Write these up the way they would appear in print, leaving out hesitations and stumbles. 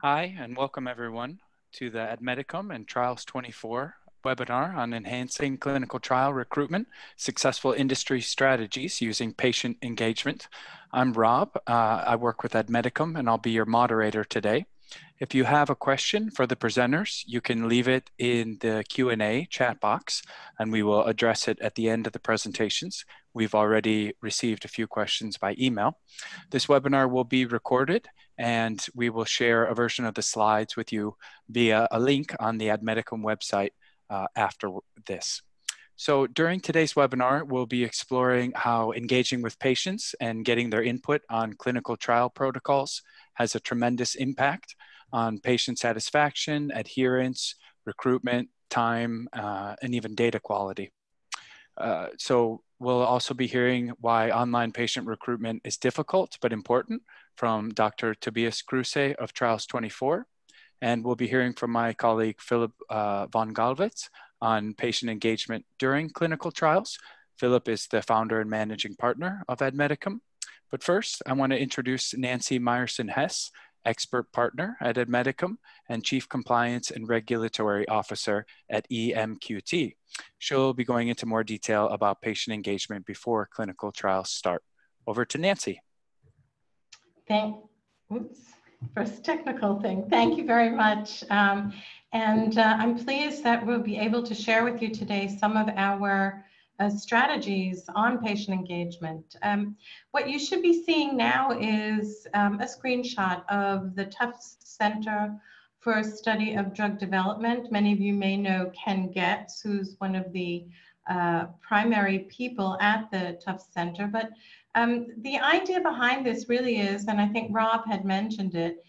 Hi, and welcome everyone to the admedicum and Trials 24 webinar on enhancing clinical trial recruitment, successful industry strategies using patient engagement. I'm Rob. I work with admedicum, and I'll be your moderator today. If you have a question for the presenters, you can leave it in the Q&A chat box, and we will address it at the end of the presentations. We've already received a few questions by email. This webinar will be recorded, and we will share a version of the slides with you via a link on the admedicum website after this. So during today's webinar, we'll be exploring how engaging with patients and getting their input on clinical trial protocols has a tremendous impact on patient satisfaction, adherence, recruitment, time, and even data quality. So we'll also be hearing why online patient recruitment is difficult but important from Dr. Tobias Kruse of Trials 24. And we'll be hearing from my colleague, Philipp von Gallwitz, on patient engagement during clinical trials. Philipp is the founder and managing partner of admedicum. But first, I want to introduce Nancy Meyerson-Hess, expert partner at admedicum and Chief Compliance and Regulatory Officer at eMQT. She'll be going into more detail about patient engagement before clinical trials start. Over to Nancy. First technical thing. Thank you very much. I'm pleased that we'll be able to share with you today some of our strategies on patient engagement. What you should be seeing now is a screenshot of the Tufts Center for Study of Drug Development. Many of you may know Ken Getz, who's one of the primary people at the Tufts Center. But the idea behind this really is, and I think Rob had mentioned it,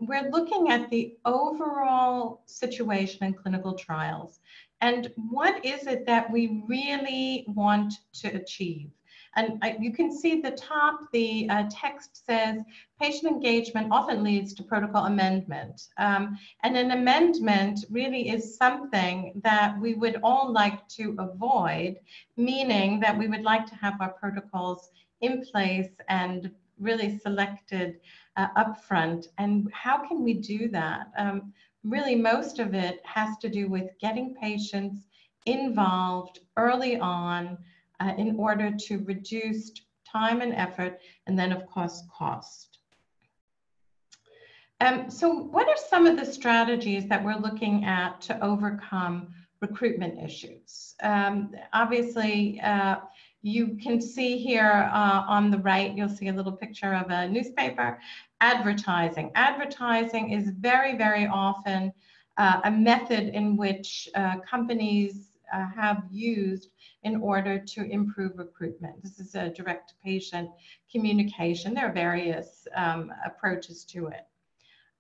we're looking at the overall situation in clinical trials. And what is it that we really want to achieve? And you can see the top, the text says, patient engagement often leads to protocol amendment. And an amendment really is something that we would all like to avoid, meaning that we would like to have our protocols in place and really selected upfront. And how can we do that? Really, most of it has to do with getting patients involved early on in order to reduce time and effort, and then, of course, cost. So what are some of the strategies that we're looking at to overcome recruitment issues? Obviously, you can see here on the right, you'll see a little picture of a newspaper. Advertising. Advertising is very, very often a method in which companies have used in order to improve recruitment. This is a direct-to-patient communication. There are various approaches to it.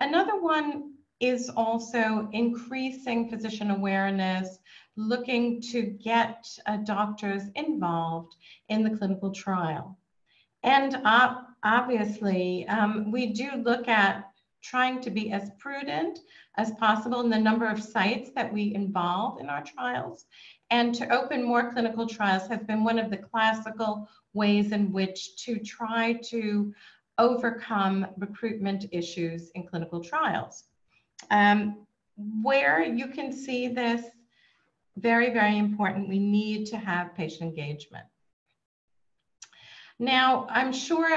Another one is also increasing physician awareness, looking to get doctors involved in the clinical trial. And obviously, we do look at trying to be as prudent as possible in the number of sites that we involve in our trials. And to open more clinical trials has been one of the classical ways in which to try to overcome recruitment issues in clinical trials. Where you can see this, very, very important, we need to have patient engagement. Now, I'm sure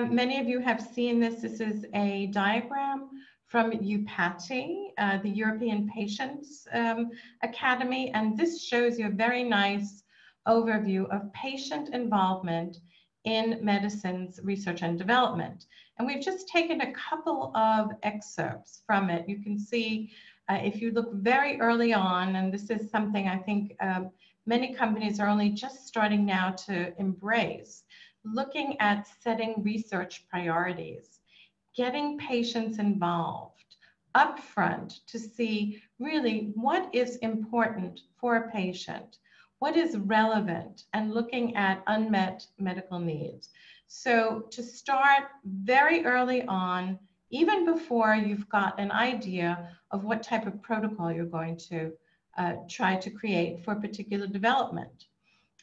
many of you have seen this. This is a diagram from EUPATI, the European Patients Academy, and this shows you a very nice overview of patient involvement in medicine's research and development. And we've just taken a couple of excerpts from it. You can see if you look very early on, and this is something I think many companies are only just starting now to embrace, looking at setting research priorities, getting patients involved upfront to see really what is important for a patient, what is relevant, and looking at unmet medical needs. So to start very early on, even before you've got an idea of what type of protocol you're going to try to create for a particular development.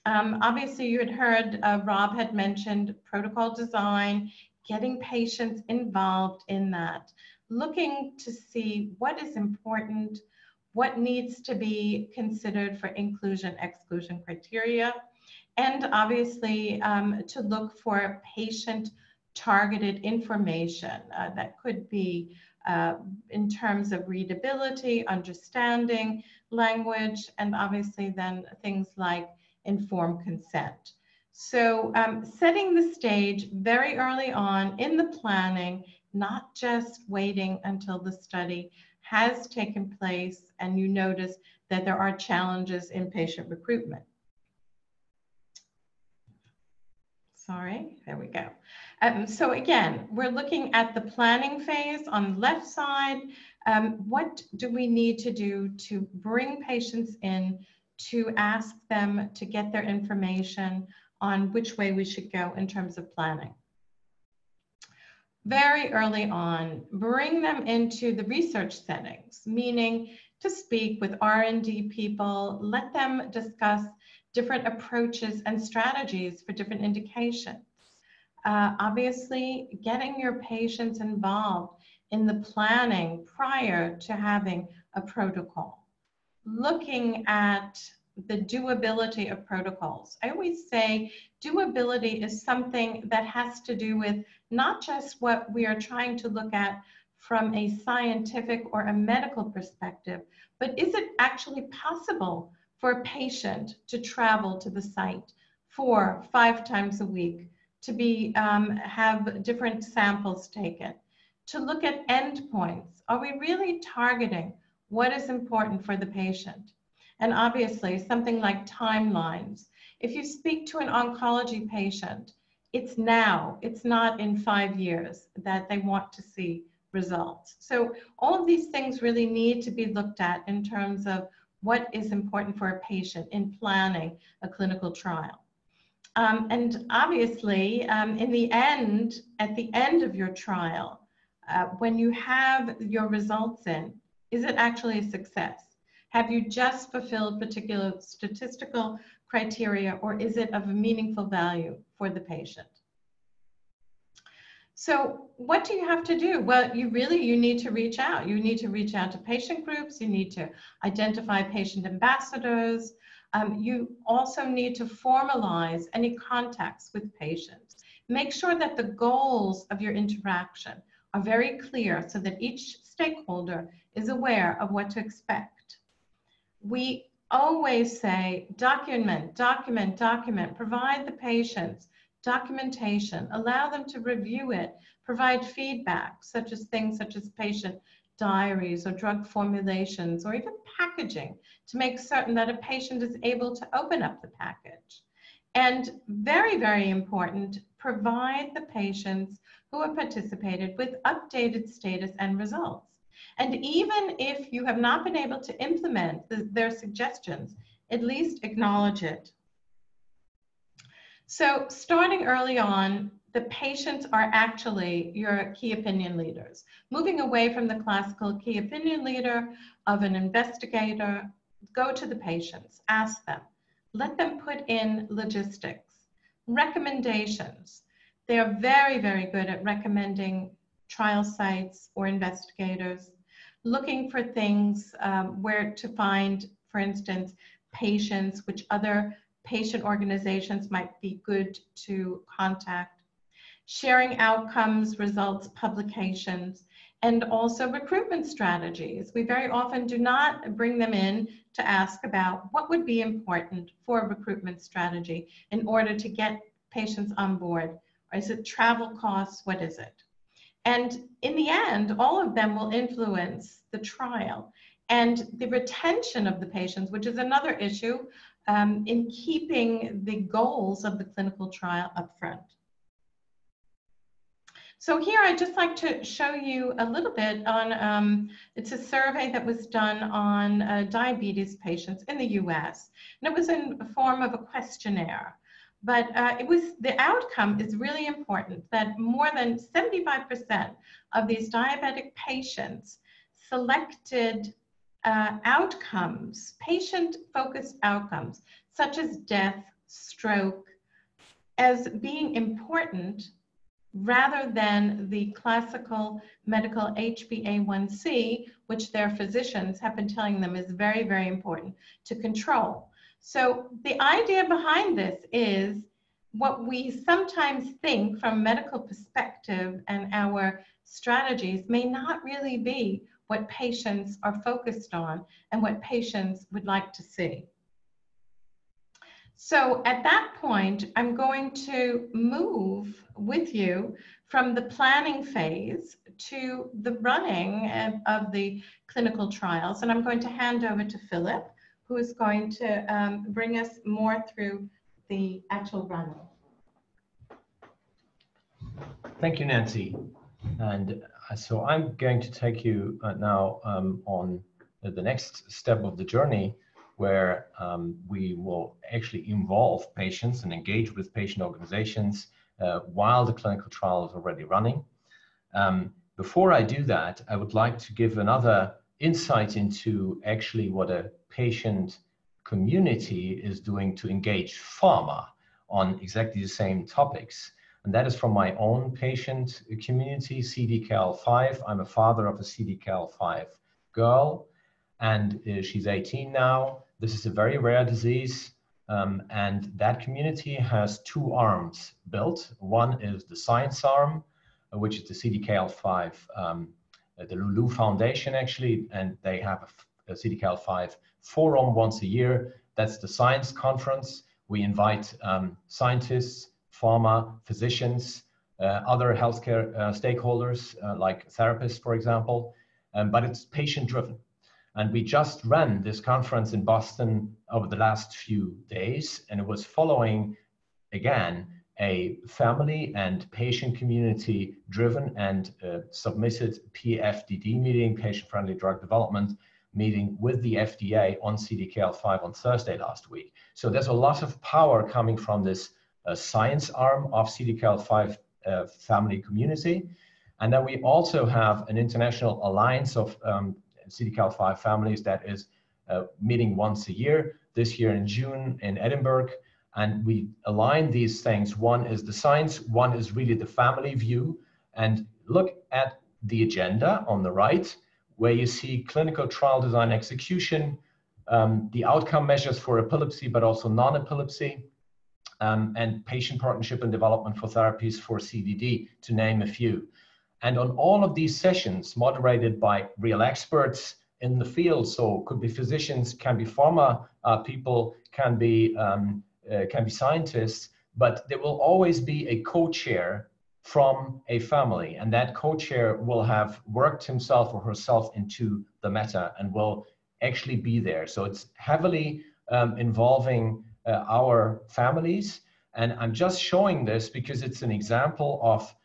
Obviously, you had heard Rob had mentioned protocol design, getting patients involved in that, looking to see what is important, what needs to be considered for inclusion-exclusion criteria, and obviously to look for patient-targeted information that could be in terms of readability, understanding, language, and obviously then things like informed consent. So setting the stage very early on in the planning, not just waiting until the study has taken place and you notice that there are challenges in patient recruitment. Sorry, there we go. So again, we're looking at the planning phase on the left side. What do we need to do to bring patients in, to ask them to get their information on which way we should go in terms of planning? Very early on, bring them into the research settings, meaning to speak with R&D people, let them discuss different approaches and strategies for different indications. Obviously, getting your patients involved in the planning prior to having a protocol. Looking at the doability of protocols. I always say doability is something that has to do with not just what we are trying to look at from a scientific or a medical perspective, but is it actually possible for a patient to travel to the site 4 or 5 times a week, to be have different samples taken, to look at endpoints? Are we really targeting what is important for the patient? And obviously something like timelines. If you speak to an oncology patient, it's now, it's not in 5 years that they want to see results. So all of these things really need to be looked at in terms of what is important for a patient in planning a clinical trial. And obviously, in the end, at the end of your trial, when you have your results in, is it actually a success? Have you just fulfilled particular statistical criteria, or is it of a meaningful value for the patient? So what do you have to do? Well, you need to reach out. You need to reach out to patient groups. You need to identify patient ambassadors. You also need to formalize any contacts with patients. Make sure that the goals of your interaction are very clear so that each stakeholder is aware of what to expect. We always say document, document, document. Provide the patients documentation, allow them to review it, provide feedback, such as things such as patient diaries or drug formulations or even packaging, to make certain that a patient is able to open up the package. And very, very important, provide the patients who have participated with updated status and results. And even if you have not been able to implement their suggestions, at least acknowledge it. So starting early on, the patients are actually your key opinion leaders. Moving away from the classical key opinion leader of an investigator, go to the patients, ask them, let them put in logistics, recommendations. They are very, very good at recommending trial sites or investigators, looking for things where to find, for instance, patients, which other patient organizations might be good to contact, sharing outcomes, results, publications, and also recruitment strategies. We very often do not bring them in to ask about what would be important for a recruitment strategy in order to get patients on board. Or is it travel costs? What is it? And in the end, all of them will influence the trial and the retention of the patients, which is another issue in keeping the goals of the clinical trial up front. So here I'd just like to show you a little bit on, it's a survey that was done on diabetes patients in the US. And it was in the form of a questionnaire. But the outcome is really important, that more than 75% of these diabetic patients selected outcomes, patient-focused outcomes, such as death, stroke, as being important rather than the classical medical HbA1c, which their physicians have been telling them is very, very important to control. So the idea behind this is what we sometimes think from a medical perspective and our strategies may not really be what patients are focused on and what patients would like to see. So at that point, I'm going to move with you from the planning phase to the running of the clinical trials. And I'm going to hand over to Philipp, who is going to bring us more through the actual running. Thank you, Nancy. And so I'm going to take you now on the next step of the journey, where we will actually involve patients and engage with patient organizations while the clinical trial is already running. Before I do that, I would like to give another insight into actually what a patient community is doing to engage pharma on exactly the same topics. And that is from my own patient community, CDKL5. I'm a father of a CDKL5 girl, and she's 18 now. This is a very rare disease, and that community has two arms built. One is the science arm, which is the CDKL5, the Lulu Foundation actually, and they have a CDKL5 forum once a year. That's the science conference. We invite scientists, pharma, physicians, other healthcare stakeholders like therapists, for example, but it's patient-driven. And we just ran this conference in Boston over the last few days, and it was following, again, a family and patient community driven and submitted PFDD meeting, patient-friendly drug development meeting with the FDA on CDKL5 on Thursday last week. So there's a lot of power coming from this science arm of CDKL5 family community. And then we also have an international alliance of CDKL5 families that is meeting once a year, this year in June in Edinburgh. And we align these things. One is the science, one is really the family view. And look at the agenda on the right, where you see clinical trial design execution, the outcome measures for epilepsy, but also non-epilepsy, and patient partnership and development for therapies for CDD, to name a few. And on all of these sessions, moderated by real experts in the field, so could be physicians, can be pharma people, can be scientists, but there will always be a co-chair from a family, and that co-chair will have worked himself or herself into the matter and will actually be there. So it's heavily involving our families, and I'm just showing this because it's an example of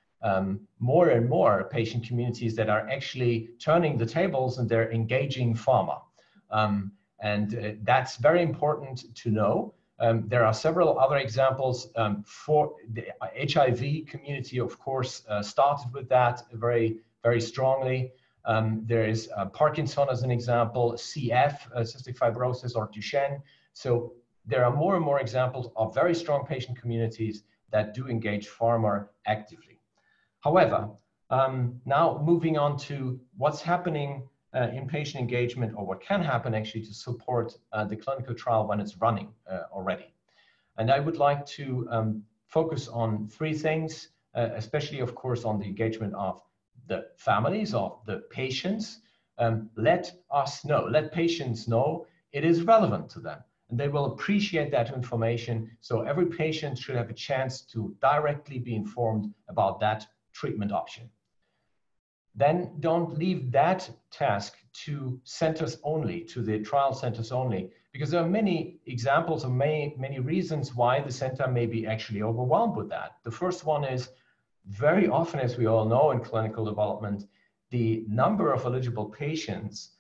more and more patient communities that are actually turning the tables and they're engaging pharma. And that's very important to know. There are several other examples for the HIV community, of course, started with that very, very strongly. There is Parkinson as an example, CF, cystic fibrosis, or Duchenne. So there are more and more examples of very strong patient communities that do engage pharma actively. However, now moving on to what's happening in patient engagement, or what can happen actually to support the clinical trial when it's running already. And I would like to focus on three things, especially of course on the engagement of the families, of the patients. Let patients know it is relevant to them, and they will appreciate that information. So every patient should have a chance to directly be informed about that treatment option. Then don't leave that task to centers only, to the trial centers only, because there are many examples of many reasons why the center may be actually overwhelmed with that. The first one is, very often, as we all know in clinical development, the number of eligible patients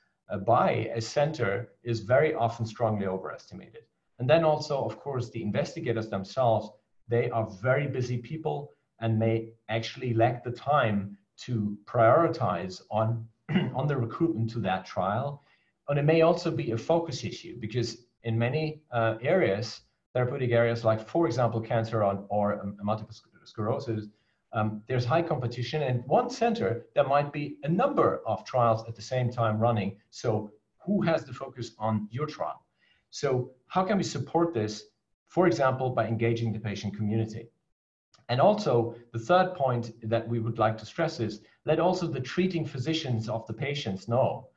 by a center is very often strongly overestimated. And then also, of course, the investigators themselves, they are very busy people and may actually lack the time to prioritize on the recruitment to that trial. And it may also be a focus issue, because in many areas, therapeutic areas like, for example, cancer or multiple sclerosis, there's high competition, and one center, there might be a number of trials at the same time running. So who has the focus on your trial? So how can we support this? For example, by engaging the patient community. And also, the third point that we would like to stress is, let also the treating physicians of the patients know.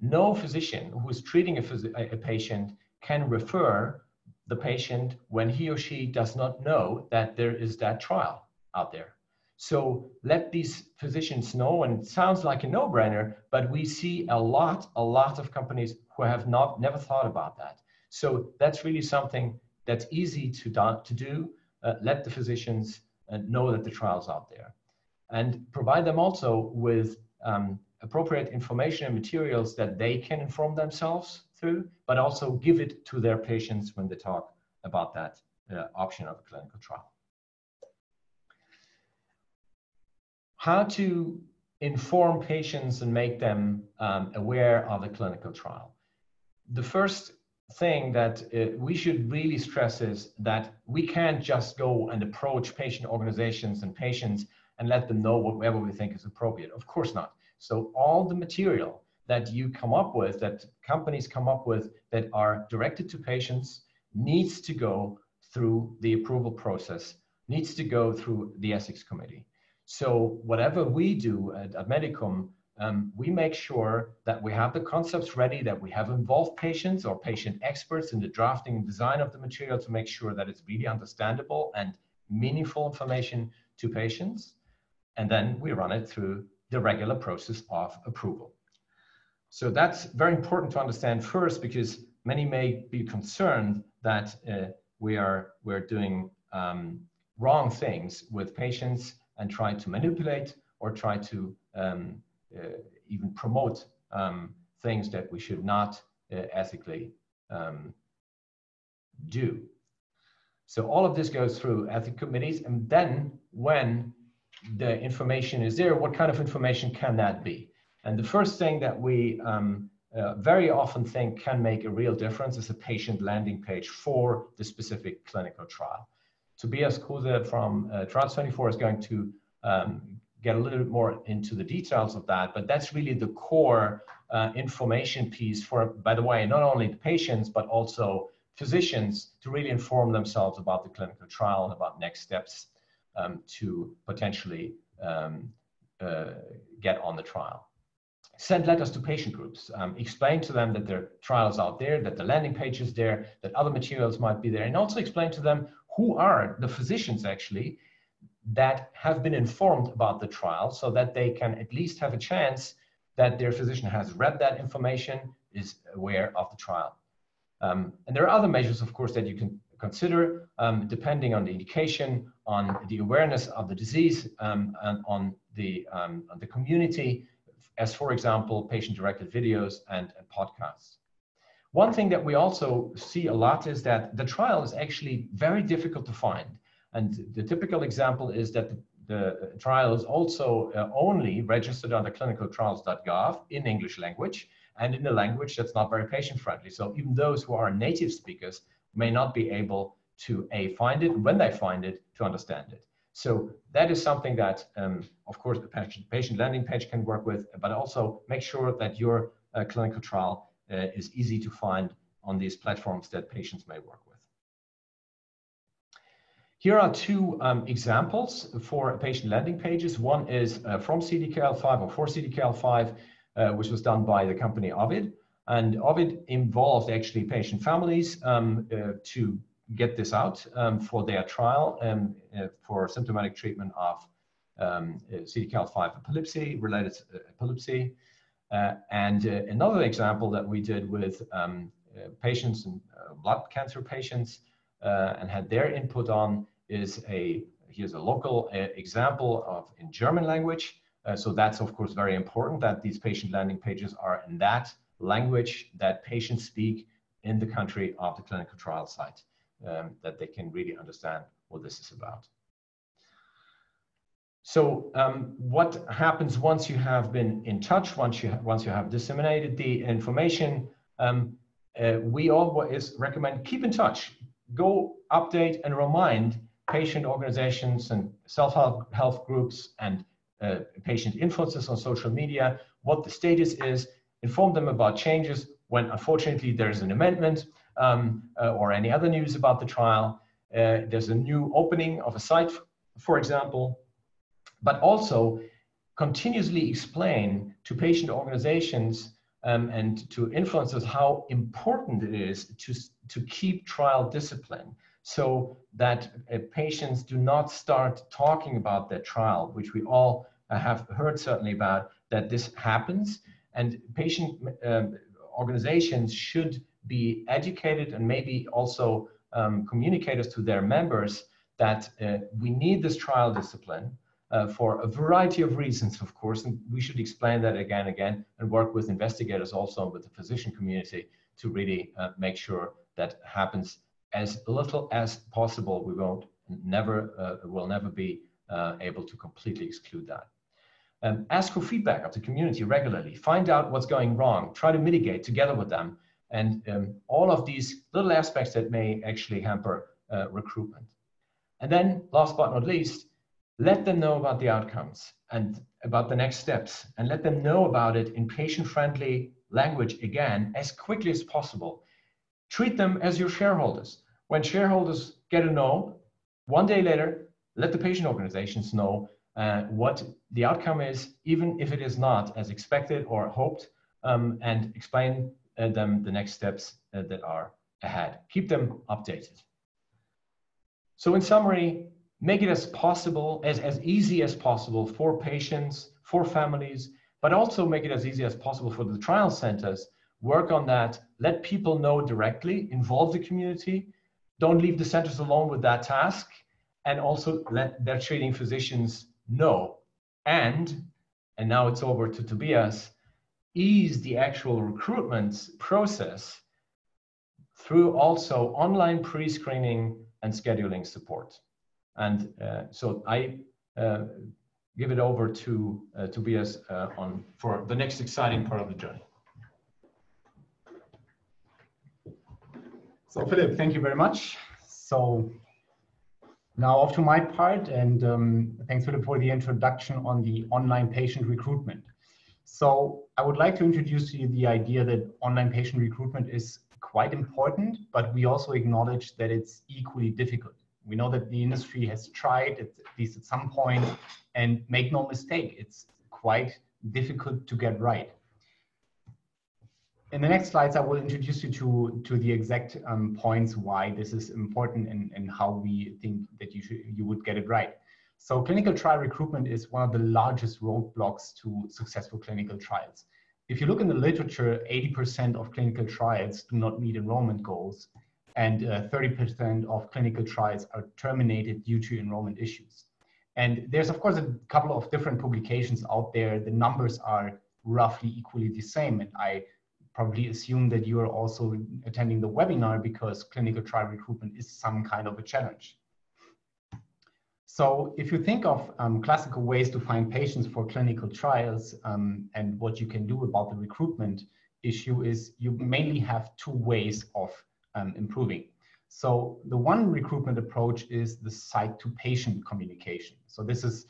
No physician who is treating a patient can refer the patient when he or she does not know that there is that trial out there. So let these physicians know, and it sounds like a no-brainer, but we see a lot of companies who have never thought about that. So that's really something that's easy to do. Let the physicians know that the trial's out there, and provide them also with appropriate information and materials that they can inform themselves through, but also give it to their patients when they talk about that option of a clinical trial. How to inform patients and make them aware of the clinical trial. The first thing that we should really stress is that we can't just go and approach patient organizations and patients and let them know whatever we think is appropriate. Of course not. So all the material that you come up with, that companies come up with, that are directed to patients, needs to go through the approval process, needs to go through the ethics committee. So whatever we do at admedicum, we make sure that we have the concepts ready, that we have involved patients or patient experts in the drafting and design of the material to make sure that it's really understandable and meaningful information to patients. And then we run it through the regular process of approval. So that's very important to understand first, because many may be concerned that we're doing wrong things with patients and try to manipulate or try to even promote things that we should not ethically do. So all of this goes through ethics committees, and then when the information is there, what kind of information can that be? And the first thing that we very often think can make a real difference is a patient landing page for the specific clinical trial. Tobias Kruse from Trials 24 is going to get a little bit more into the details of that, but that's really the core information piece for, by the way, not only the patients, but also physicians to really inform themselves about the clinical trial and about next steps to potentially get on the trial. Send letters to patient groups, explain to them that there are trials out there, that the landing page is there, that other materials might be there, and also explain to them who are the physicians actually that have been informed about the trial, so that they can at least have a chance that their physician has read that information, is aware of the trial. And there are other measures, of course, that you can consider, depending on the indication, on the awareness of the disease, and on the community, as for example, patient-directed videos and podcasts. One thing that we also see a lot is that the trial is actually very difficult to find. And the typical example is that the trial is also only registered on the clinicaltrials.gov in English language and in a language that's not very patient-friendly. So even those who are native speakers may not be able to find it, and when they find it, to understand it. So that is something that, of course, the patient landing page can work with, but also make sure that your clinical trial is easy to find on these platforms that patients may work with. Here are two examples for patient landing pages. One is from CDKL5 or for CDKL5, which was done by the company Ovid. And Ovid involved actually patient families to get this out for their trial for symptomatic treatment of CDKL5 epilepsy, related epilepsy. And another example that we did with patients and blood cancer patients and had their input on is here's a local example of in German language. So that's of course very important that these patient landing pages are in that language that patients speak in the country of the clinical trial site, that they can really understand what this is about. So what happens once you have been in touch, once you have disseminated the information, we always recommend keep in touch, go update and remind patient organizations and self-help groups and patient influencers on social media what the status is, inform them about changes when unfortunately there's an amendment or any other news about the trial. There's a new opening of a site, for example, but also continuously explain to patient organizations and to influencers how important it is to keep trial discipline, so that patients do not start talking about their trial, which we all have heard certainly about, that this happens. And patient organizations should be educated and maybe also communicators to their members that we need this trial discipline for a variety of reasons, of course, and we should explain that again and again, and work with investigators also with the physician community to really make sure that happens as little as possible. We will never be able to completely exclude that. Ask for feedback of the community regularly. Find out what's going wrong. Try to mitigate together with them. And all of these little aspects that may actually hamper recruitment. And then, last but not least, let them know about the outcomes and about the next steps, and let them know about it in patient-friendly language again, as quickly as possible. Treat them as your shareholders. When shareholders get a no, one day later, let the patient organizations know what the outcome is, even if it is not as expected or hoped, and explain them the next steps that are ahead. Keep them updated. So in summary, make it as easy as possible for patients, for families, but also make it as easy as possible for the trial centers. Work on that, let people know directly, involve the community, don't leave the centers alone with that task, and also let their treating physicians know. And now it's over to Tobias, ease the actual recruitment process through also online pre-screening and scheduling support. And so I give it over to Tobias for the next exciting part of the journey. So Philipp, thank you very much. So now off to my part, and thanks Philipp for the introduction on the online patient recruitment. So I would like to introduce to you the idea that online patient recruitment is quite important, but we also acknowledge that it's equally difficult. We know that the industry has tried, at least at some point, and make no mistake, it's quite difficult to get right. In the next slides, I will introduce you to the exact points why this is important and how we think that you would get it right. So clinical trial recruitment is one of the largest roadblocks to successful clinical trials. If you look in the literature, 80% of clinical trials do not meet enrollment goals, and 30% of clinical trials are terminated due to enrollment issues. And there's of course a couple of different publications out there. The numbers are roughly equally the same, and I probably assume that you are also attending the webinar because clinical trial recruitment is some kind of a challenge. So if you think of classical ways to find patients for clinical trials and what you can do about the recruitment issue is you mainly have two ways of improving. So the one recruitment approach is the site-to-patient communication. So this is,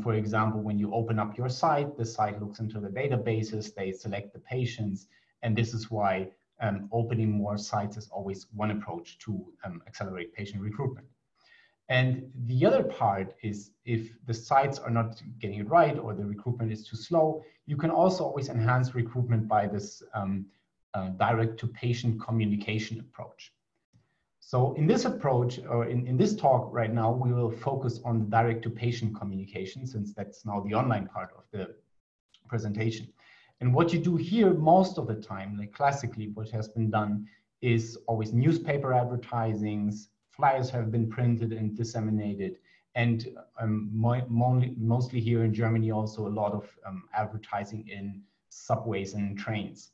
for example, when you open up your site, the site looks into the databases, they select the patients, and this is why opening more sites is always one approach to accelerate patient recruitment. And the other part is if the sites are not getting it right or the recruitment is too slow, you can also always enhance recruitment by this direct-to-patient communication approach. So in this approach, or in this talk right now, we will focus on the direct-to-patient communication, since that's now the online part of the presentation. And what you do here most of the time, like classically what has been done, is always newspaper advertisings, flyers have been printed and disseminated, and mostly here in Germany also a lot of advertising in subways and trains.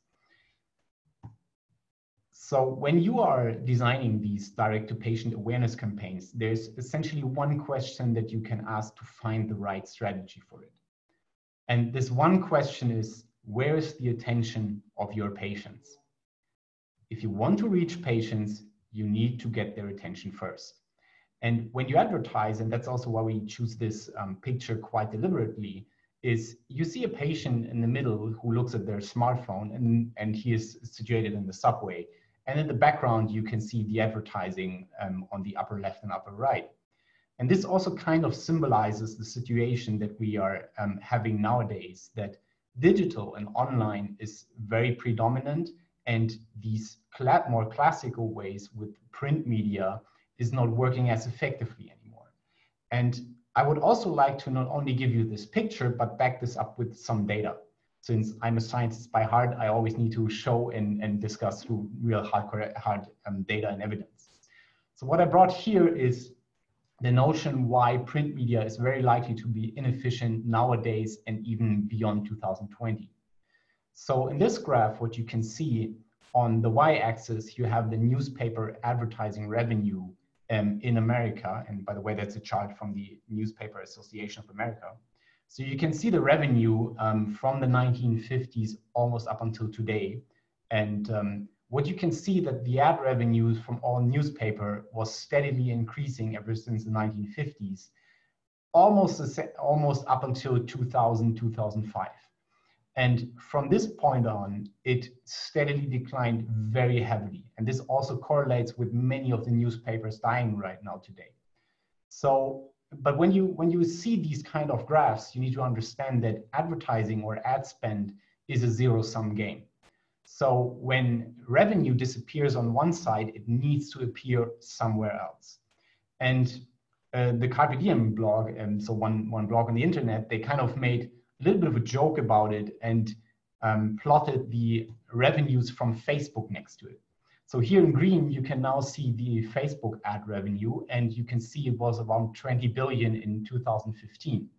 So when you are designing these direct-to-patient awareness campaigns, there's essentially one question that you can ask to find the right strategy for it. And this one question is, where is the attention of your patients? If you want to reach patients, you need to get their attention first. And when you advertise, and that's also why we choose this picture quite deliberately, is you see a patient in the middle who looks at their smartphone, and he is situated in the subway. And in the background, you can see the advertising on the upper left and upper right. And this also kind of symbolizes the situation that we are having nowadays, that digital and online is very predominant, and these more classical ways with print media is not working as effectively anymore. And I would also like to not only give you this picture, but back this up with some data. Since I'm a scientist by heart, I always need to show and discuss through real hard data and evidence. So what I brought here is the notion why print media is very likely to be inefficient nowadays and even beyond 2020. So in this graph, what you can see on the y-axis, you have the newspaper advertising revenue in America. And by the way, that's a chart from the Newspaper Association of America. So you can see the revenue from the 1950s almost up until today. And what you can see that the ad revenues from all newspaper was steadily increasing ever since the 1950s, almost up until 2000, 2005. And from this point on, it steadily declined very heavily. And this also correlates with many of the newspapers dying right now today. So, but when you see these kind of graphs, you need to understand that advertising or ad spend is a zero-sum game. So when revenue disappears on one side, it needs to appear somewhere else. And the Carpe Diem blog, and so one blog on the internet, they kind of made a little bit of a joke about it and plotted the revenues from Facebook next to it. So here in green, you can now see the Facebook ad revenue, and you can see it was around 20 billion in 2015.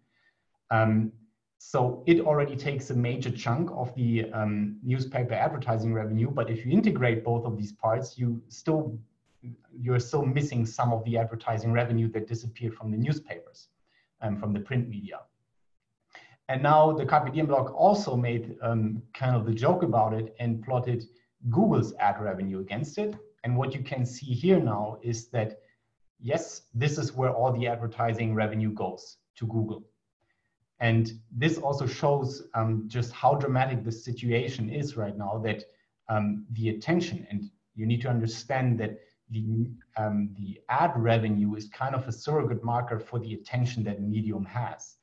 So it already takes a major chunk of the newspaper advertising revenue, but if you integrate both of these parts, you're still missing some of the advertising revenue that disappeared from the newspapers and from the print media. And now the Carpe Diem blog also made kind of the joke about it and plotted Google's ad revenue against it. And what you can see here now is that, yes, this is where all the advertising revenue goes, to Google. And this also shows just how dramatic the situation is right now, that the attention, and you need to understand that the ad revenue is kind of a surrogate marker for the attention that a medium has.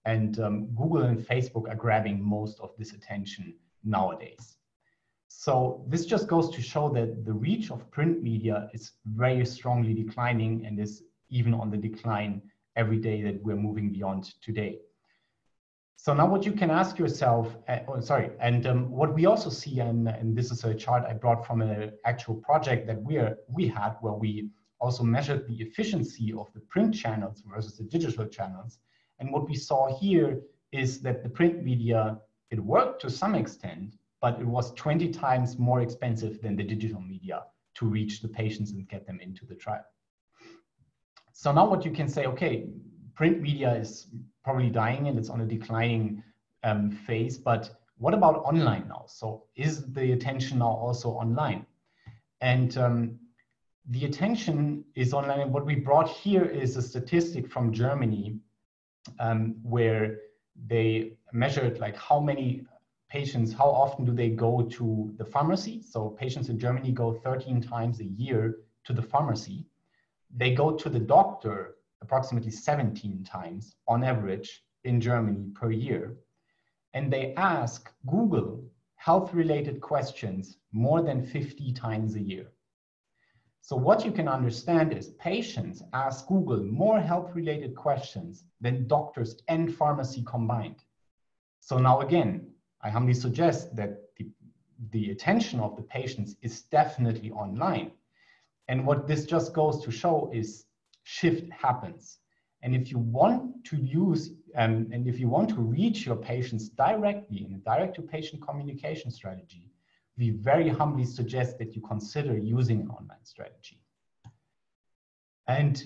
And Google and Facebook are grabbing most of this attention nowadays. So this just goes to show that the reach of print media is very strongly declining and is even on the decline every day that we're moving beyond today. So now what you can ask yourself, what we also see, and this is a chart I brought from an actual project that we had where we also measured the efficiency of the print channels versus the digital channels. And what we saw here is that the print media, it worked to some extent, but it was 20 times more expensive than the digital media to reach the patients and get them into the trial. So now what you can say, okay, print media is probably dying and it's on a declining phase, but what about online now? So is the attention now also online? And the attention is online. And what we brought here is a statistic from Germany where they measured like how many patients, how often do they go to the pharmacy? So patients in Germany go 13 times a year to the pharmacy. They go to the doctor approximately 17 times on average in Germany per year. And they ask Google health-related questions more than 50 times a year. So what you can understand is patients ask Google more health-related questions than doctors and pharmacy combined. So now again, I humbly suggest that the attention of the patients is definitely online. And what this just goes to show is shift happens. And if you want to use, and if you want to reach your patients directly in a direct-to-patient communication strategy, we very humbly suggest that you consider using an online strategy. And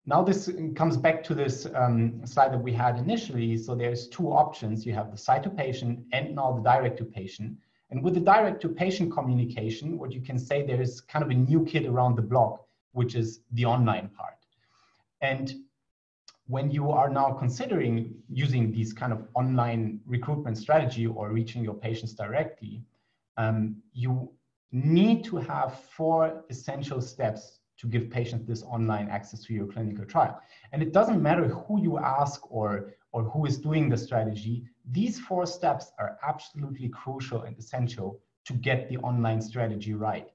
now this comes back to this slide that we had initially. So there's two options. You have the site-to-patient and now the direct-to-patient. And with the direct-to-patient communication, what you can say, there is kind of a new kid around the block, which is the online part. And when you are now considering using these kind of online recruitment strategy or reaching your patients directly, you need to have 4 essential steps to give patients this online access to your clinical trial. And it doesn't matter who you ask or who is doing the strategy. These 4 steps are absolutely crucial and essential to get the online strategy right.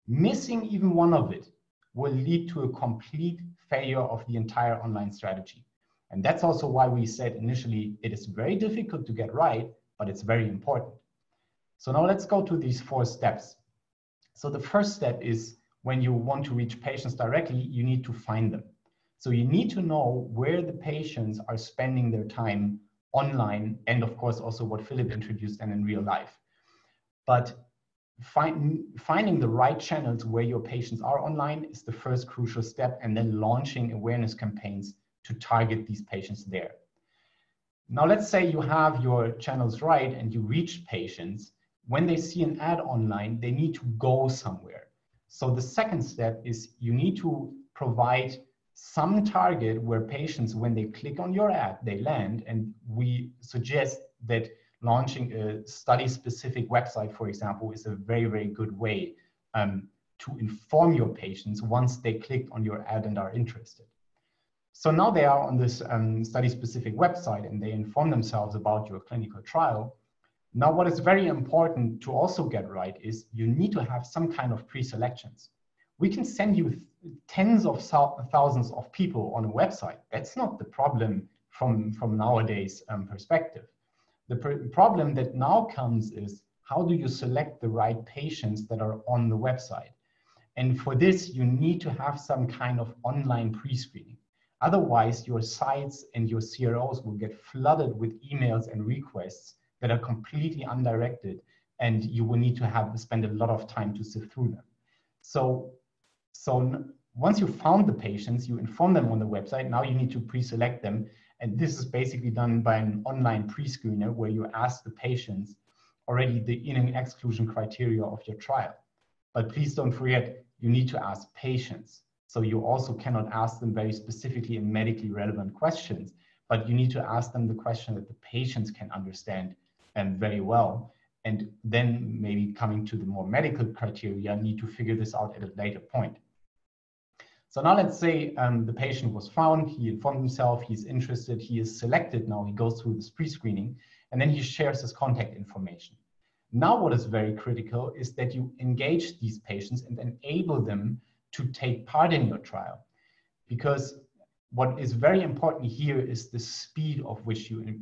Missing even one of it will lead to a complete failure of the entire online strategy. And that's also why we said initially it is very difficult to get right, but it's very important. So now let's go to these 4 steps. So the first step is when you want to reach patients directly, you need to find them. So you need to know where the patients are spending their time online, and of course also what Philipp introduced and in real life. But finding the right channels where your patients are online is the first crucial step, and then launching awareness campaigns to target these patients there. Now let's say you have your channels right and you reach patients. When they see an ad online, they need to go somewhere. So the second step is you need to provide some target where patients, when they click on your ad, they land. And we suggest that launching a study-specific website, for example, is a very, very good way to inform your patients once they click on your ad and are interested. So now they are on this study-specific website and they inform themselves about your clinical trial. Now, what is very important to also get right is you need to have some kind of pre-selections. We can send you tens of thousands of people on a website. That's not the problem from nowadays perspective. The problem that now comes is how do you select the right patients that are on the website? And for this, you need to have some kind of online pre-screening. Otherwise, your sites and your CROs will get flooded with emails and requests that are completely undirected, and you will need to spend a lot of time to sift through them. So once you found the patients, you inform them on the website. Now you need to pre-select them. And this is basically done by an online pre-screener where you ask the patients already the in- and exclusion criteria of your trial. But please don't forget, you need to ask patients. So you also cannot ask them very specifically and medically relevant questions, but you need to ask them the question that the patients can understand very well. And then maybe coming to the more medical criteria, need to figure this out at a later point. So now let's say the patient was found, he informed himself, he's interested, he is selected now, he goes through this pre-screening, and then he shares his contact information. Now what is very critical is that you engage these patients and enable them to take part in your trial. Because what is very important here is the speed of which you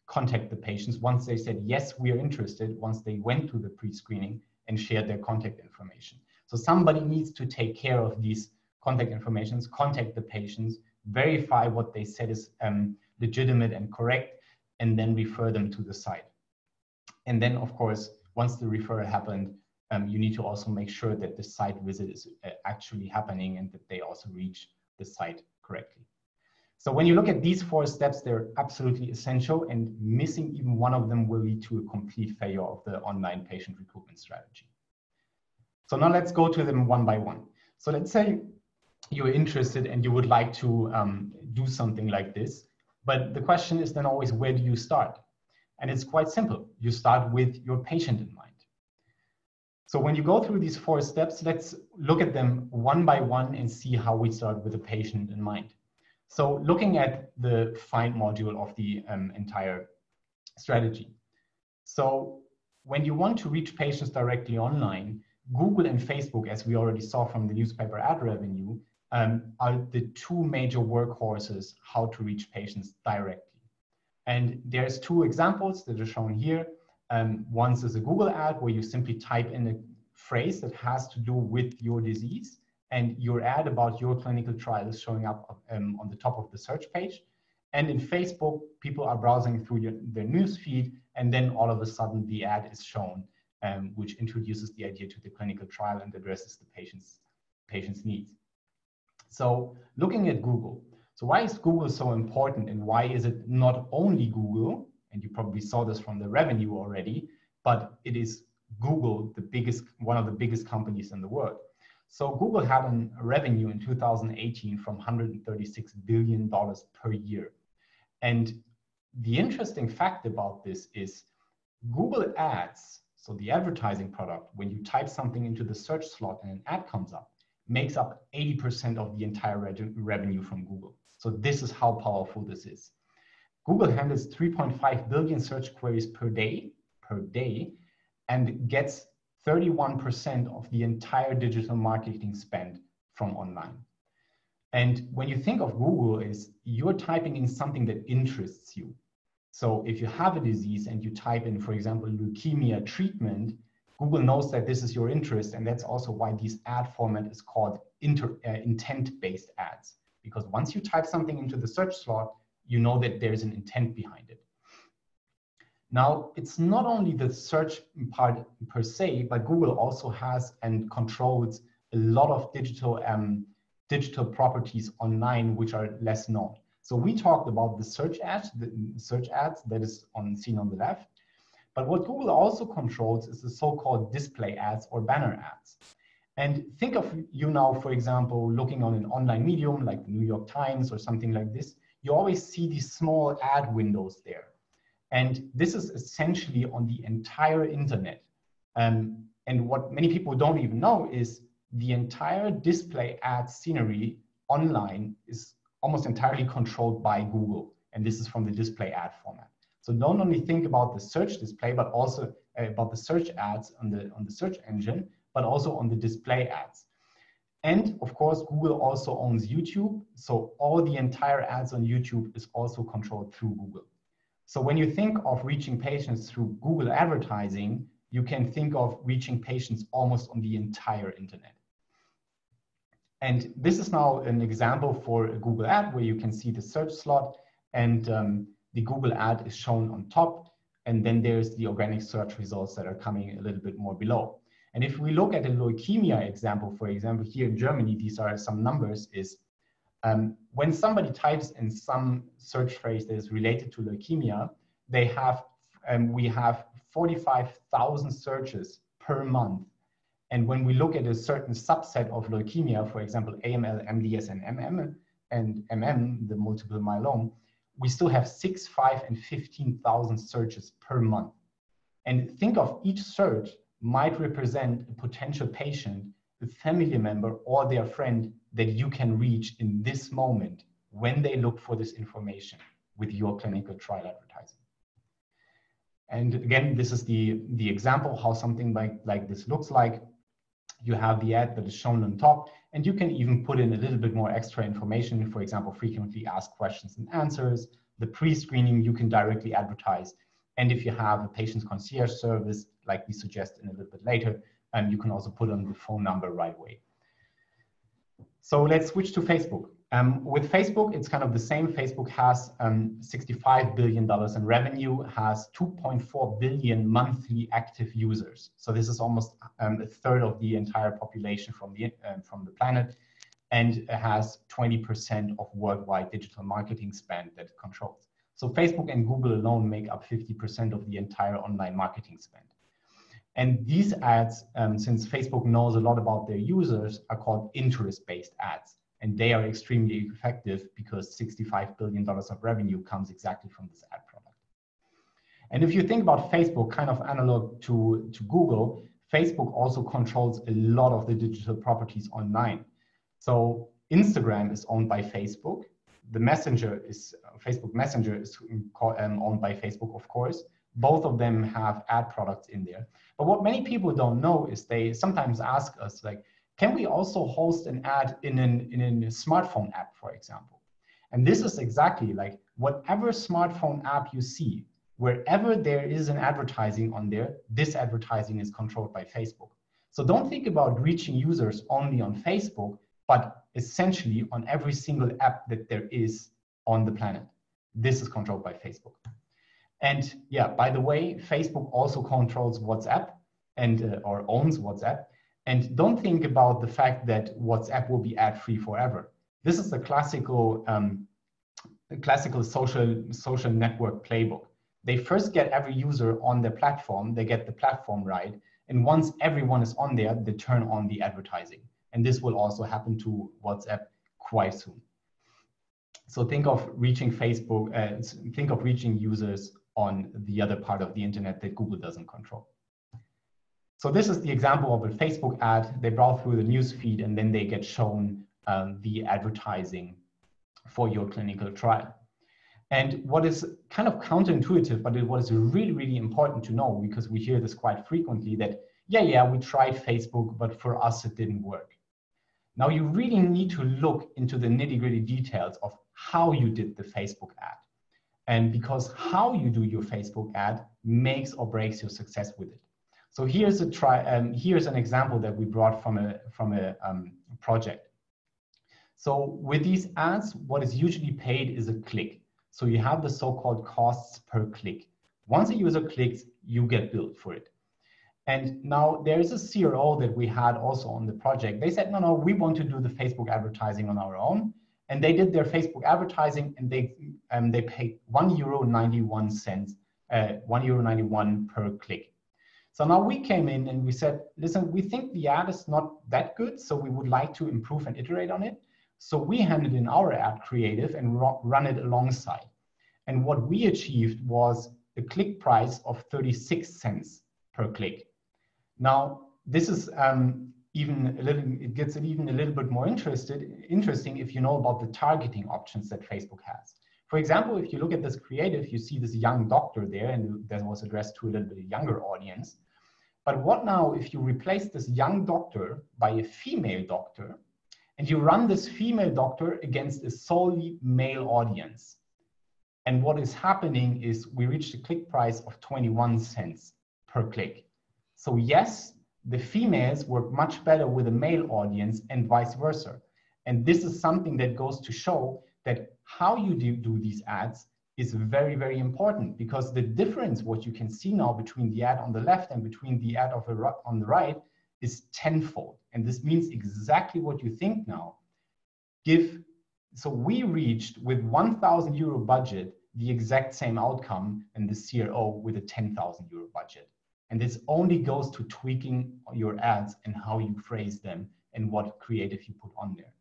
contact the patients once they said, yes, we are interested, once they went to the pre-screening and shared their contact information. So somebody needs to take care of these contact informations, contact the patients, verify what they said is legitimate and correct, and then refer them to the site. And then, of course, once the referral happened, you need to also make sure that the site visit is actually happening and that they also reach the site correctly. So when you look at these 4 steps, they're absolutely essential, and missing even one of them will lead to a complete failure of the online patient recruitment strategy. So now let's go to them one by one. So let's say you're interested and you would like to do something like this, but the question is then always, where do you start? And it's quite simple. You start with your patient in mind. So when you go through these 4 steps, let's look at them one by one and see how we start with a patient in mind. So looking at the find module of the entire strategy. So when you want to reach patients directly online, Google and Facebook, as we already saw from the newspaper ad revenue, are the 2 major workhorses how to reach patients directly. And there's 2 examples that are shown here. One is a Google ad where you simply type in a phrase that has to do with your disease, and your ad about your clinical trial is showing up on the top of the search page. And in Facebook, people are browsing through their news feed, and then all of a sudden the ad is shown, which introduces the idea to the clinical trial and addresses the patient's needs. So looking at Google, so why is Google so important, and why is it not only Google, and you probably saw this from the revenue already, but it is Google, one of the biggest companies in the world. So Google had a revenue in 2018 from $136 billion per year. And the interesting fact about this is Google Ads, so the advertising product, when you type something into the search slot and an ad comes up, makes up 80% of the entire revenue from Google. So this is how powerful this is. Google handles 3.5 billion search queries per day, and gets 31% of the entire digital marketing spend from online. And when you think of Google, is you're typing in something that interests you. So if you have a disease and you type in, for example, leukemia treatment, Google knows that this is your interest. And that's also why this ad format is called intent-based ads. Because once you type something into the search slot, you know that there's an intent behind it. Now, it's not only the search part per se, but Google also has and controls a lot of digital properties online which are less known. So we talked about the search ads that is seen on the left. But what Google also controls is the so-called display ads or banner ads. And think of you now, for example, looking on an online medium like the New York Times or something like this, you always see these small ad windows there. And this is essentially on the entire internet. And what many people don't even know is the entire display ad scenery online is almost entirely controlled by Google. And this is from the display ad format. So don't only think about the search display, but also about the search ads on the search engine, but also on the display ads. And of course, Google also owns YouTube. So all the entire ads on YouTube is also controlled through Google. So when you think of reaching patients through Google advertising, you can think of reaching patients almost on the entire internet. And this is now an example for a Google ad where you can see the search slot and the Google ad is shown on top. And then there's the organic search results that are coming a little bit more below. And if we look at a leukemia example, for example, here in Germany, these are some numbers, is when somebody types in some search phrase that is related to leukemia, we have 45,000 searches per month. And when we look at a certain subset of leukemia, for example, AML, MDS, and MM, the multiple myeloma, we still have 6, 5, and 15,000 searches per month. And think of each search might represent a potential patient, a family member, or their friend that you can reach in this moment when they look for this information with your clinical trial advertising. And again, this is the example how something like this looks like. You have the ad that is shown on top, and you can even put in a little bit more extra information. For example, frequently asked questions and answers, the pre-screening you can directly advertise. And if you have a patient's concierge service, like we suggest in a little bit later, you can also put on the phone number right away. So let's switch to Facebook. With Facebook, it's kind of the same. Facebook has $65 billion in revenue, has 2.4 billion monthly active users. So this is almost a third of the entire population from the planet, and has 20% of worldwide digital marketing spend that it controls. So Facebook and Google alone make up 50% of the entire online marketing spend. And these ads, since Facebook knows a lot about their users, are called interest-based ads. And they are extremely effective because $65 billion of revenue comes exactly from this ad product. And if you think about Facebook, kind of analog to Google, Facebook also controls a lot of the digital properties online. So Instagram is owned by Facebook. The Facebook Messenger is owned by Facebook, of course. Both of them have ad products in there. But what many people don't know is they sometimes ask us, like, can we also host an ad in a smartphone app, for example? And this is exactly like whatever smartphone app you see, wherever there is an advertising on there, this advertising is controlled by Facebook. So don't think about reaching users only on Facebook, but essentially on every single app that there is on the planet. This is controlled by Facebook. And yeah, by the way, Facebook also controls WhatsApp and or owns WhatsApp. And don't think about the fact that WhatsApp will be ad-free forever. This is the classical social network playbook. They first get every user on their platform, they get the platform right, and once everyone is on there, they turn on the advertising. And this will also happen to WhatsApp quite soon. So think of reaching Facebook, think of reaching users on the other part of the internet that Google doesn't control. So this is the example of a Facebook ad. They browse through the news feed and then they get shown the advertising for your clinical trial. And what is kind of counterintuitive, but what is really, really important to know, because we hear this quite frequently, that yeah, we tried Facebook, but for us it didn't work. Now you really need to look into the nitty-gritty details of how you did the Facebook ad. And because how you do your Facebook ad makes or breaks your success with it. So here's an example that we brought from a project. So with these ads, what is usually paid is a click. So you have the so-called costs per click. Once a user clicks, you get billed for it. And now there is a CRO that we had also on the project. They said, no, we want to do the Facebook advertising on our own. And they did their Facebook advertising and they paid €1.91, €1.91 per click. So now we came in and we said, listen, we think the ad is not that good, so we would like to improve and iterate on it. So we handed in our ad creative and run it alongside. And what we achieved was a click price of 36 cents per click. Now, this is it gets it even a little bit more interesting if you know about the targeting options that Facebook has. For example, if you look at this creative, you see this young doctor there, and that was addressed to a little bit younger audience. But what now if you replace this young doctor by a female doctor, and you run this female doctor against a solely male audience? And what is happening is we reached a click price of 21 cents per click. So yes, the females work much better with a male audience and vice versa. And this is something that goes to show that how you do these ads is very, very important, because the difference, what you can see now between the ad on the left and between the ad on the right is tenfold. And this means exactly what you think now. So we reached with €1,000 budget, the exact same outcome in the CRO with a €10,000 budget. And this only goes to tweaking your ads and how you phrase them and what creative you put on there.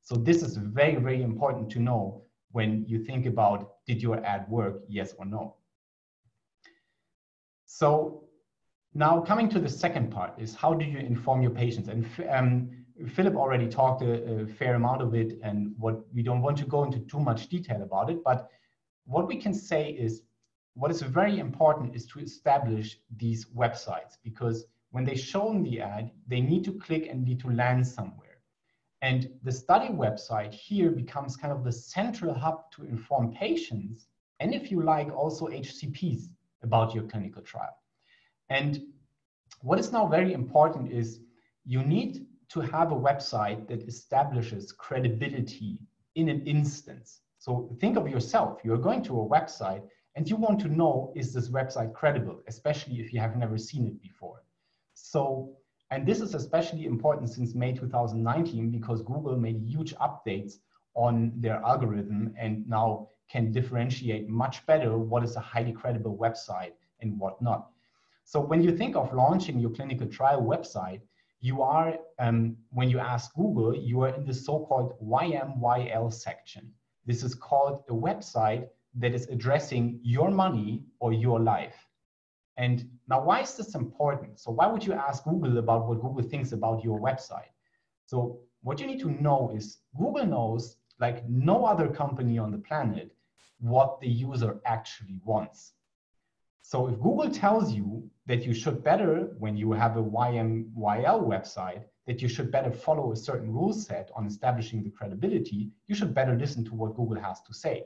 So this is very, very important to know when you think about, did your ad work, yes or no? So now coming to the second part is, how do you inform your patients? And Philipp already talked a fair amount of it, and we don't want to go into too much detail about it, but what we can say is, what is very important is to establish these websites, because when they show in the ad, they need to click and need to land somewhere. And the study website here becomes kind of the central hub to inform patients, and if you like, also HCPs about your clinical trial. And what is now very important is you need to have a website that establishes credibility in an instance. So think of yourself, you're going to a website and you want to know, is this website credible, especially if you have never seen it before. So, and this is especially important since May 2019, because Google made huge updates on their algorithm and now can differentiate much better what is a highly credible website and what not. So when you think of launching your clinical trial website, you are, when you ask Google, you are in the so-called YMYL section. This is called a website that is addressing your money or your life. And now, why is this important? So why would you ask Google about what Google thinks about your website? So what you need to know is Google knows, like no other company on the planet, what the user actually wants. So if Google tells you that you should better, when you have a YMYL website, that you should better follow a certain rule set on establishing the credibility, you should better listen to what Google has to say.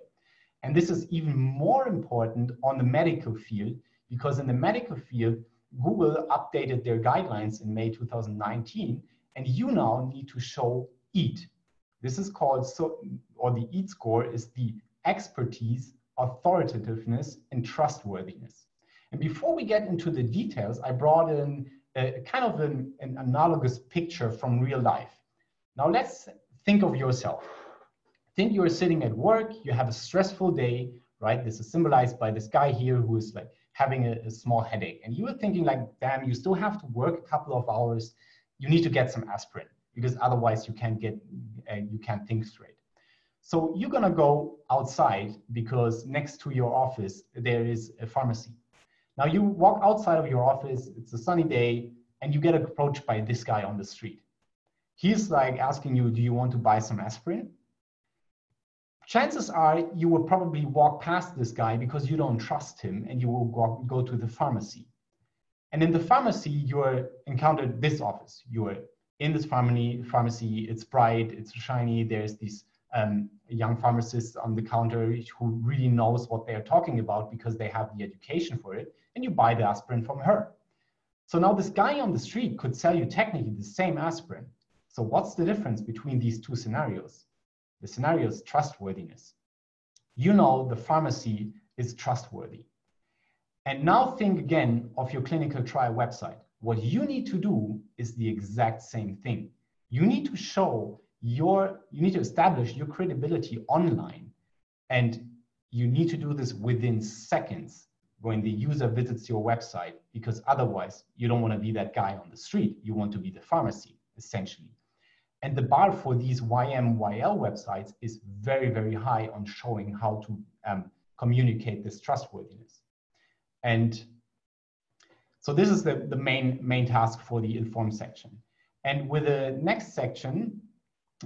And this is even more important on the medical field, because in the medical field, Google updated their guidelines in May 2019, and you now need to show EAT. This is called, or the EAT score is the expertise, authoritativeness, and trustworthiness. And before we get into the details, I brought in a kind of an analogous picture from real life. Now let's think of yourself. Think you're sitting at work, you have a stressful day, right? This is symbolized by this guy here who is like having a small headache. And you were thinking like, damn, you still have to work a couple of hours. You need to get some aspirin. because otherwise you can't think straight. So you're gonna go outside because next to your office, there is a pharmacy. Now you walk outside of your office, it's a sunny day, and you get approached by this guy on the street. He's like asking you, do you want to buy some aspirin? Chances are you will probably walk past this guy because you don't trust him, and you will go to the pharmacy. And in the pharmacy, you're encountered this office. You're in this pharmacy, it's bright, it's shiny, there's these young pharmacists on the counter who really knows what they're talking about because they have the education for it, and you buy the aspirin from her. So now this guy on the street could sell you technically the same aspirin. So what's the difference between these two scenarios? The scenario is trustworthiness. You know the pharmacy is trustworthy. And now think again of your clinical trial website. What you need to do is the exact same thing. You need to establish your credibility online, and you need to do this within seconds when the user visits your website, because otherwise you don't want to be that guy on the street. You want to be the pharmacy, essentially. And the bar for these YMYL websites is very, very high on showing how to communicate this trustworthiness. And so this is the main task for the inform section. And with the next section,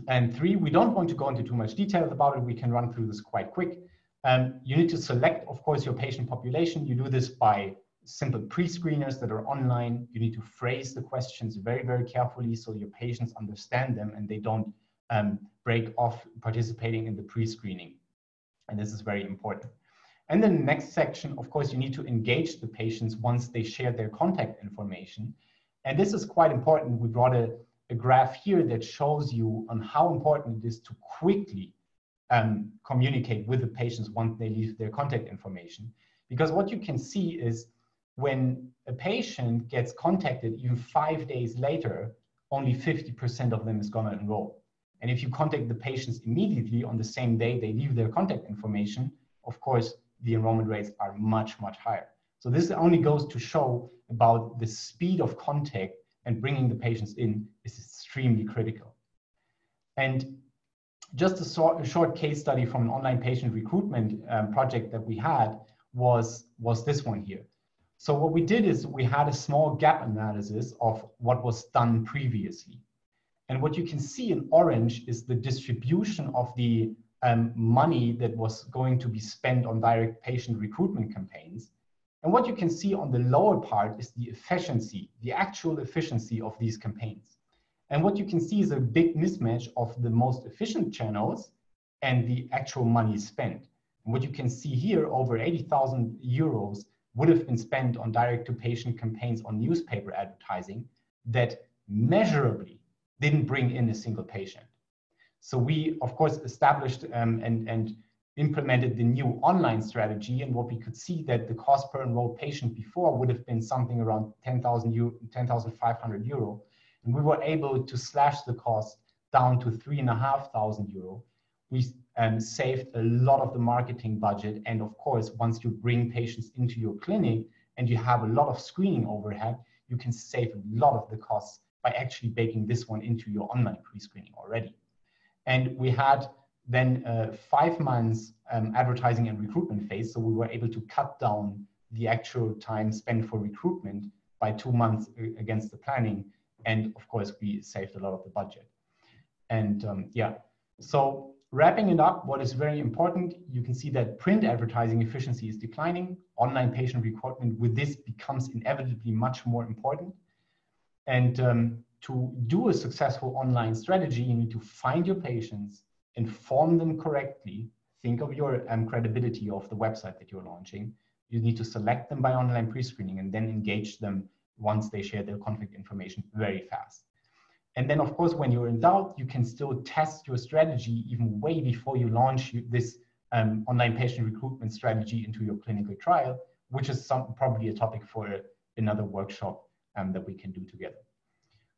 and 3, we don't want to go into too much detail about it. We can run through this quite quick. You need to select, of course, your patient population. You do this by simple pre-screeners that are online. You need to phrase the questions very, very carefully so your patients understand them and they don't break off participating in the pre-screening. And this is very important. And then the next section, of course, you need to engage the patients once they share their contact information. And this is quite important. We brought a graph here that shows you on how important it is to quickly communicate with the patients once they leave their contact information. Because what you can see is when a patient gets contacted even 5 days later, only 50% of them is going to enroll. And if you contact the patients immediately on the same day they leave their contact information, of course, the enrollment rates are much, much higher. So this only goes to show about the speed of contact, and bringing the patients in is extremely critical. And just a short case study from an online patient recruitment project that we had was this one here. So what we did is we had a small gap analysis of what was done previously. And what you can see in orange is the distribution of the money that was going to be spent on direct patient recruitment campaigns. And what you can see on the lower part is the efficiency, the actual efficiency of these campaigns. And what you can see is a big mismatch of the most efficient channels and the actual money spent. And what you can see here, over 80,000 euros would have been spent on direct-to-patient campaigns on newspaper advertising that measurably didn't bring in a single patient. So we, of course, established and implemented the new online strategy, and what we could see that the cost per enrolled patient before would have been something around 10,500 euro. And we were able to slash the cost down to 3,500 euro. We saved a lot of the marketing budget. And of course, once you bring patients into your clinic and you have a lot of screening overhead, you can save a lot of the costs by actually baking this one into your online pre-screening already. And we had then 5 months advertising and recruitment phase. So we were able to cut down the actual time spent for recruitment by 2 months against the planning. And of course, we saved a lot of the budget. And yeah, so wrapping it up, what is very important, you can see that print advertising efficiency is declining. Online patient recruitment with this becomes inevitably much more important. And to do a successful online strategy, you need to find your patients, inform them correctly, think of your credibility of the website that you're launching. You need to select them by online pre-screening and then engage them once they share their contact information very fast. And then, of course, when you're in doubt, you can still test your strategy even way before you launch this online patient recruitment strategy into your clinical trial, which is probably a topic for another workshop that we can do together.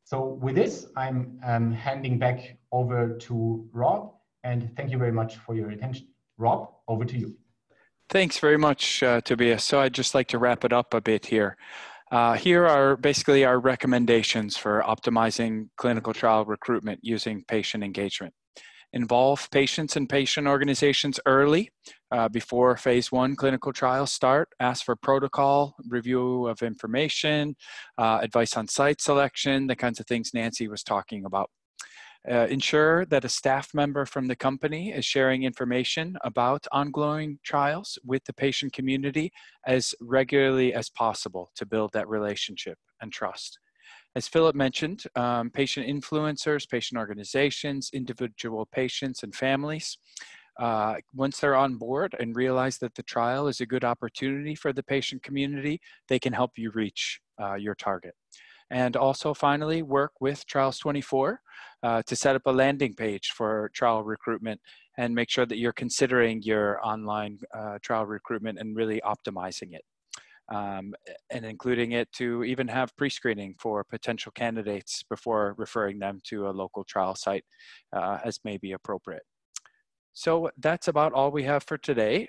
So with this, I'm handing back over to Rob, and thank you very much for your attention. Rob, over to you. Thanks very much, Tobias. So I'd just like to wrap it up a bit here. Here are basically our recommendations for optimizing clinical trial recruitment using patient engagement. Involve patients and patient organizations early before phase 1 clinical trials start. Ask for protocol, review of information, advice on site selection, the kinds of things Nancy was talking about. Ensure that a staff member from the company is sharing information about ongoing trials with the patient community as regularly as possible to build that relationship and trust. As Philipp mentioned, patient influencers, patient organizations, individual patients and families, once they're on board and realize that the trial is a good opportunity for the patient community, they can help you reach your target. And also finally, work with Trials 24 to set up a landing page for trial recruitment and make sure that you're considering your online trial recruitment and really optimizing it. And including it to even have pre-screening for potential candidates before referring them to a local trial site as may be appropriate. So that's about all we have for today.